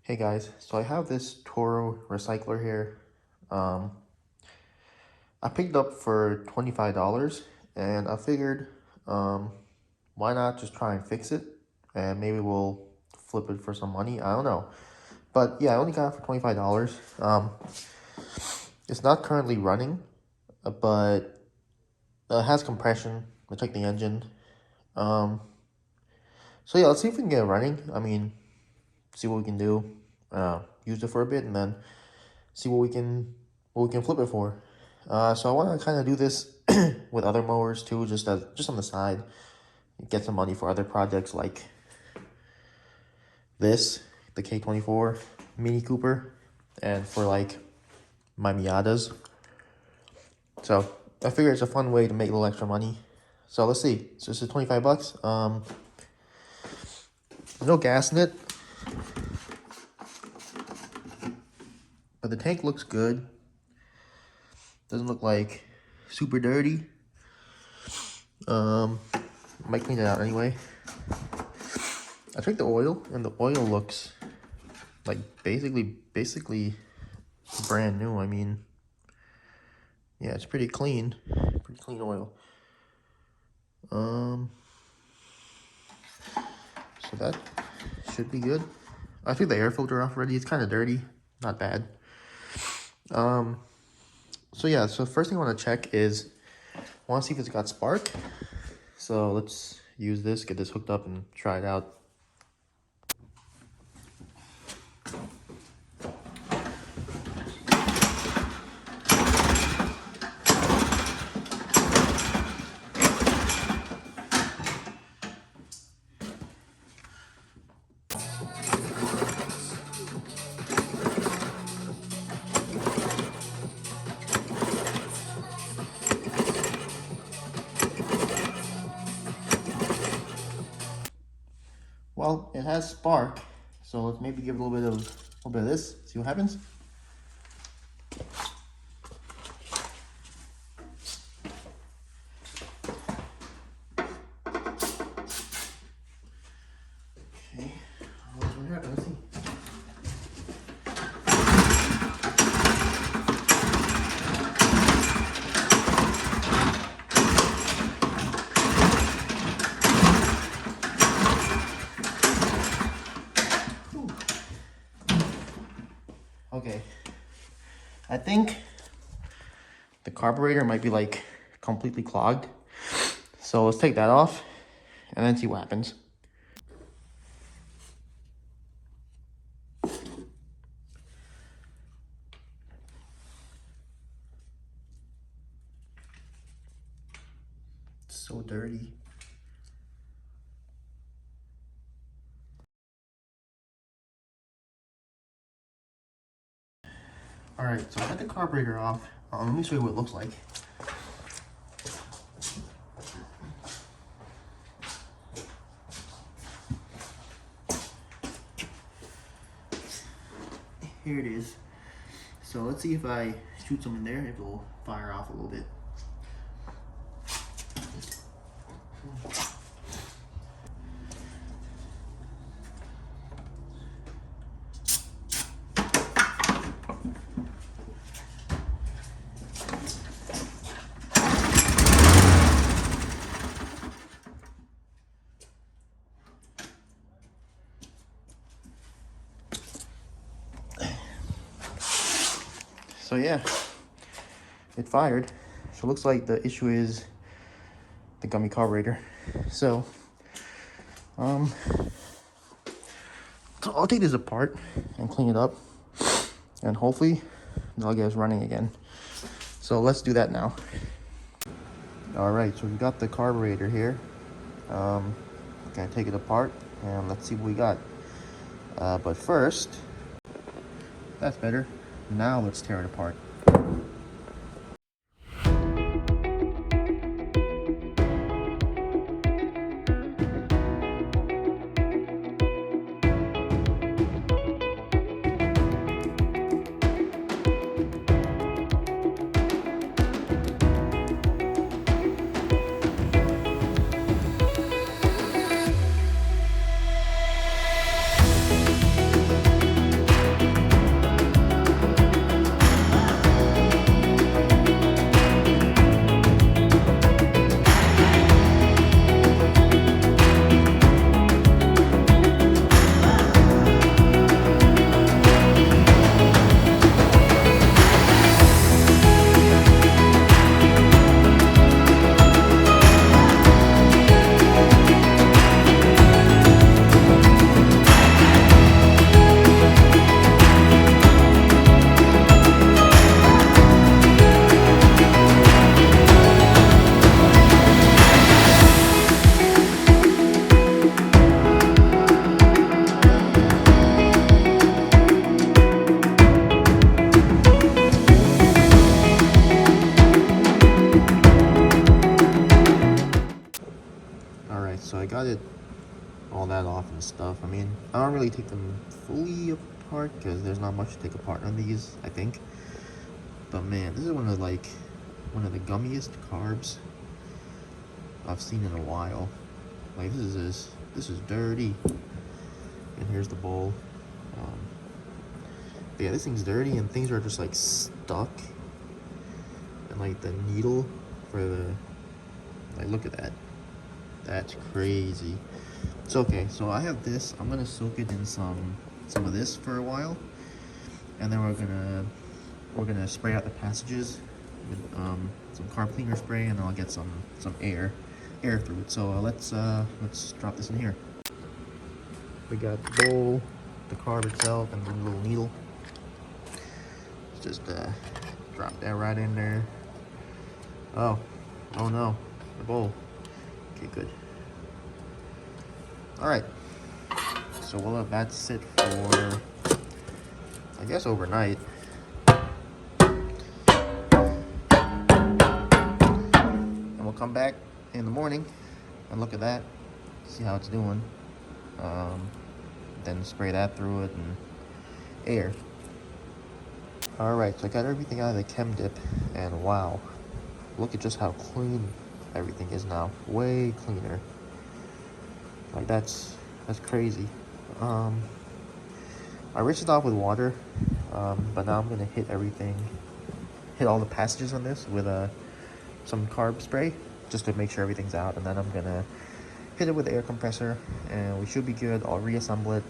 Hey guys, so I have this Toro recycler here. I picked it up for $25 and I figured why not just try and fix it and maybe we'll flip it for some money. I don't know. But yeah, I only got it for $25. It's not currently running, but it has compression. I checked the engine. So yeah, let's see if we can get it running. I mean, see what we can do. Use it for a bit and then see what we can flip it for. So I want to kind of do this with other mowers too, just on the side, get some money for other projects like this, the K24 Mini Cooper, and for like my Miatas. So I figure it's a fun way to make a little extra money. So let's see. So this is 25 bucks. There's no gas in it, but the tank looks good. Doesn't look like super dirty. Might clean it out anyway. I checked the oil, and the oil looks like basically brand new. I mean, yeah, it's pretty clean oil. So that should be good. I took the air filter off already. It's kind of dirty, not bad. So yeah, so first thing I want to check is, I want to see if it's got spark. So let's use this, get this hooked up and try it out. Well, it has spark, so let's maybe give it a little bit of this, see what happens. Okay, what's gonna happen? Let's see. Okay, I think the carburetor might be like completely clogged. So let's take that off and then see what happens. It's so dirty. Alright, so I got the carburetor off. Let me show you what it looks like. Here it is. So let's see if I shoot some in there, if it'll fire off a little bit. So yeah, it fired. So it looks like the issue is the gummy carburetor. So I'll take this apart and clean it up, and hopefully I'll get us running again. So let's do that now. All right, so we've got the carburetor here. Gonna take it apart and let's see what we got. But first, that's better. Now let's tear it apart. and stuff. I mean, I don't really take them fully apart because there's not much to take apart on these, I think. But man, this is one of the gummiest carbs I've seen in a while. Like this is dirty. And here's the bowl. But yeah, this thing's dirty and things are just like stuck. And like the needle for the, like, look at that. That's crazy. It's okay. So I have this. I'm gonna soak it in some of this for a while, and then we're gonna spray out the passages with some carb cleaner spray, and then I'll get some air through it. So let's drop this in here. We got the bowl, the carb itself, and the little needle. Just drop that right in there. Oh no, the bowl. Okay, good. All right, so we'll let that sit for, I guess, overnight. And we'll come back in the morning and look at that, see how it's doing. Then spray that through it and air. All right, so I got everything out of the chem dip, and wow, look at just how clean everything is now. Way cleaner. Like that's crazy. I rinsed it off with water, but now I'm gonna hit all the passages on this with some carb spray just to make sure everything's out, and then I'm gonna hit it with the air compressor, and we should be good. I'll reassemble it.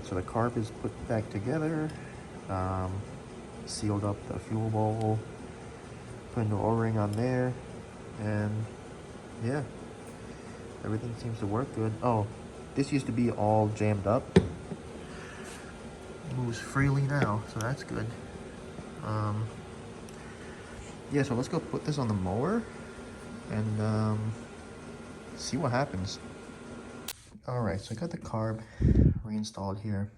So the carb is put back together, sealed up the fuel bowl, putting the O-ring on there, and yeah, everything seems to work good. Oh, this used to be all jammed up. It moves freely now, so that's good. Yeah, so let's go put this on the mower and see what happens. All right, so I got the carb reinstalled here.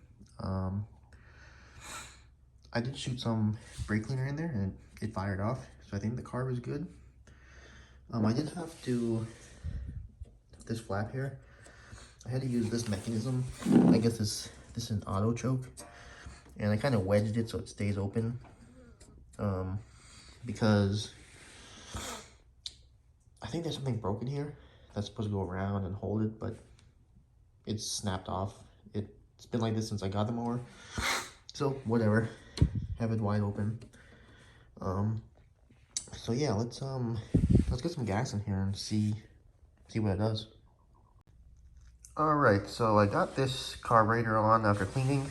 I did shoot some brake cleaner in there and it fired off, so I think the carb is good. I did have to, this flap here, I had to use this mechanism. I guess this is an auto choke, and I kind of wedged it so it stays open, because I think there's something broken here that's supposed to go around and hold it, but it's snapped off. It's been like this since I got the mower, so whatever, have it wide open. So yeah, let's get some gas in here and see what it does. All right, so I got this carburetor on after cleaning.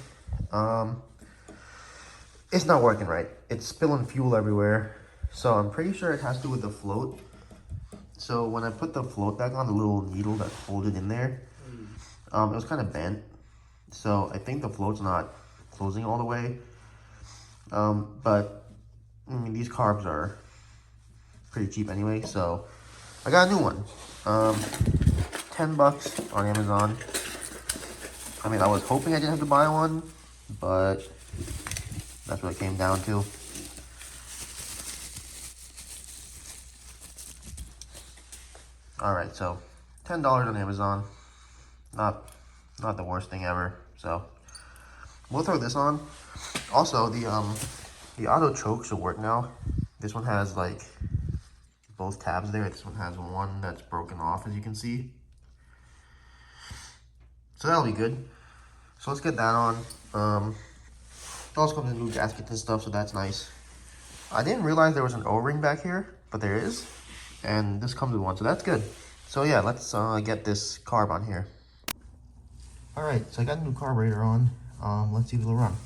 It's not working right. It's spilling fuel everywhere, so I'm pretty sure it has to do with the float. So when I put the float back on, the little needle that's folded in there, it was kind of bent. So I think the float's not closing all the way. But I mean, these carbs are pretty cheap anyway, so I got a new one. $10 on Amazon. I mean, I was hoping I didn't have to buy one, but that's what it came down to. All right, so $10 on Amazon. Not the worst thing ever. So we'll throw this on. Also, the auto choke should work now. This one has like both tabs there. This one has one that's broken off, as you can see. So that'll be good. So let's get that on. It also comes with new gaskets and stuff, so that's nice. I didn't realize there was an O-ring back here, but there is. And this comes with one, so that's good. So So yeah, let's get this carb on here. All right, so I got a new carburetor on. Let's see if it'll run.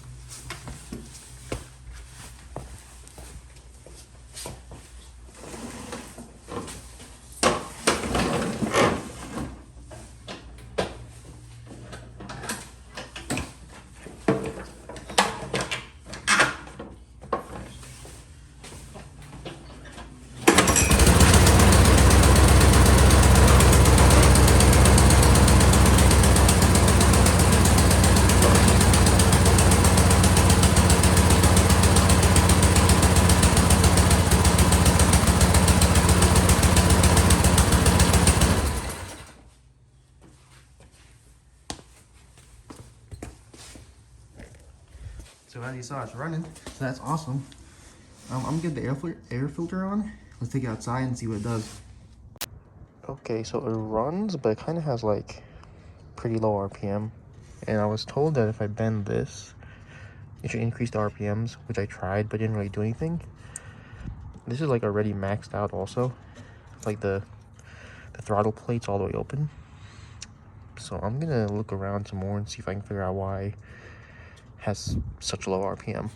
So as you saw, it's running. So that's awesome. I'm gonna get the air filter on. Let's take it outside and see what it does. Okay, so it runs, but it kind of has like pretty low RPM. And I was told that if I bend this, it should increase the RPMs, which I tried, but didn't really do anything. This is like already maxed out also. Like the throttle plate's all the way open. So I'm gonna look around some more and see if I can figure out why it has such low RPM.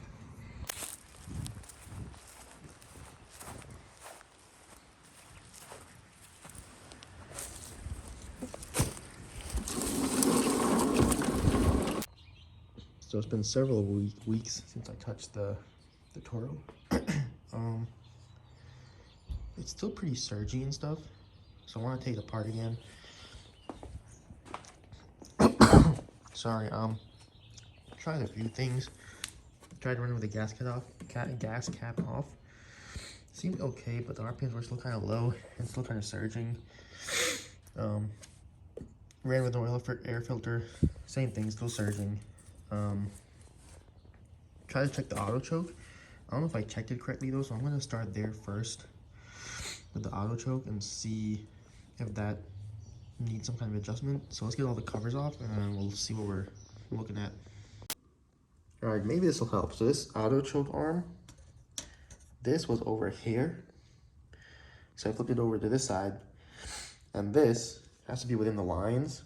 So it's been several weeks since I touched the Toro. It's still pretty surgy and stuff, so I want to take it apart again. Sorry, tried a few things. Tried running with the gas cap off. Seemed okay, but the RPMs were still kind of low and still kind of surging. Ran with no air filter, same thing, still surging. Try to check the auto choke. I don't know if I checked it correctly though, so I'm gonna start there first with the auto choke and see if that needs some kind of adjustment. So let's get all the covers off and we'll see what we're looking at. All right, maybe this will help. So this auto choke arm, this was over here. So I flipped it over to this side, and this has to be within the lines.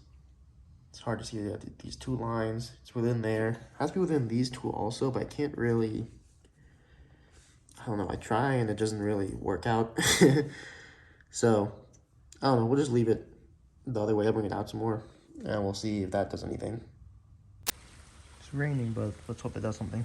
It's hard to see these two lines. It's within there. It has to be within these two also, but I can't really, I don't know, I try and it doesn't really work out. So, I don't know, we'll just leave it the other way. I'll bring it out some more, and we'll see if that does anything. It's raining, but let's hope it does something.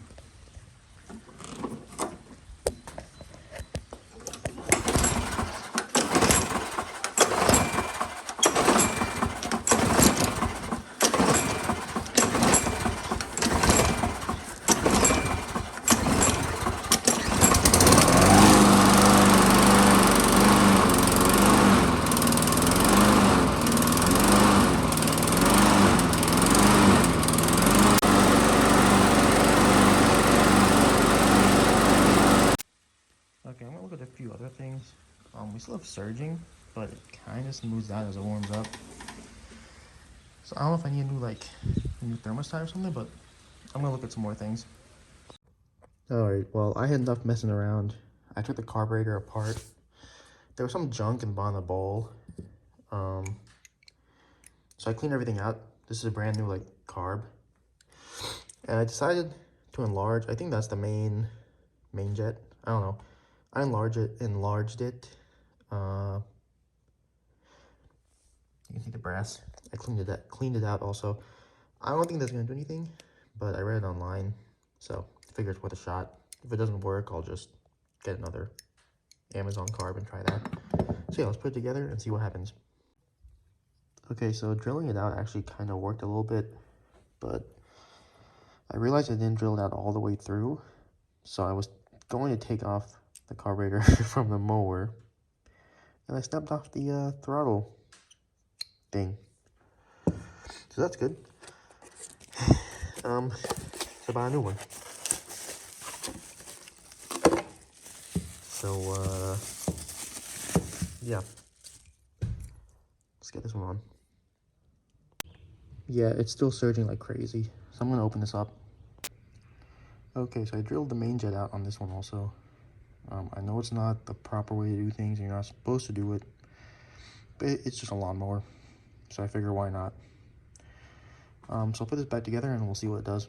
Okay, I'm gonna look at a few other things. We still have surging, but it kind of smooths out as it warms up. So I don't know if I need a new thermostat or something, but I'm gonna look at some more things. Alright, well, I had enough messing around. I took the carburetor apart. There was some junk in the bottom of the bowl. So I cleaned everything out. This is a brand new carb. And I decided to enlarge. I think that's the main jet. I don't know. I enlarged it. You can see the brass. I cleaned it out also. I don't think that's gonna do anything, but I read it online, so I figured it's worth a shot. If it doesn't work, I'll just get another Amazon carb and try that. So yeah, let's put it together and see what happens. Okay, so drilling it out actually kind of worked a little bit, but I realized I didn't drill it out all the way through. So I was going to take off the carburetor from the mower, and I snapped off the throttle thing. So that's good. So buy a new one. So yeah, let's get this one on. Yeah, it's still surging like crazy, so I'm gonna open this up. Okay, so I drilled the main jet out on this one also. I know it's not the proper way to do things, and you're not supposed to do it, But it's just a lawnmower, so I figure why not. So I'll put this back together and we'll see what it does.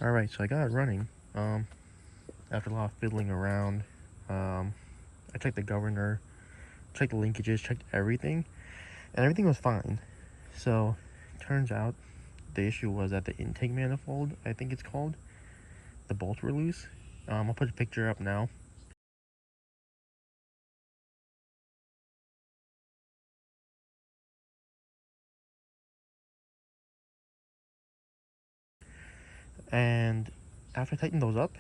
Alright, so I got it running. After a lot of fiddling around, I checked the governor, checked the linkages, checked everything, and everything was fine. So, turns out the issue was that the intake manifold, I think it's called, the bolts were loose. I'll put a picture up now. And after I tighten those up,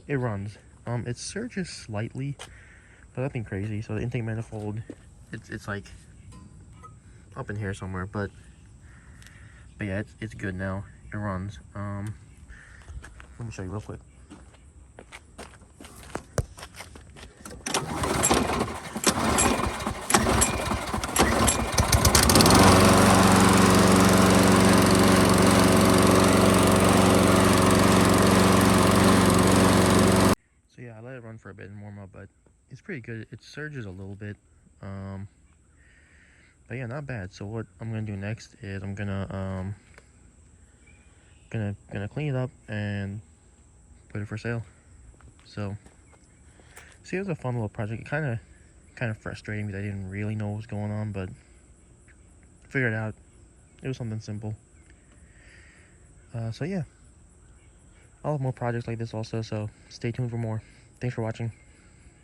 it runs. It surges slightly, but nothing crazy. So the intake manifold, it's like up in here somewhere, but yeah, it's good now. It runs. Let me show you real quick. So yeah, I let it run for a bit and warm up, but it's pretty good. It surges a little bit. But yeah, not bad. So what I'm gonna do next is I'm gonna gonna clean it up and put it for sale. So see, it was a fun little project. It kind of frustrating because I didn't really know what was going on, but figured it out. It was something simple. So yeah, I'll have more projects like this also, so stay tuned for more. Thanks for watching.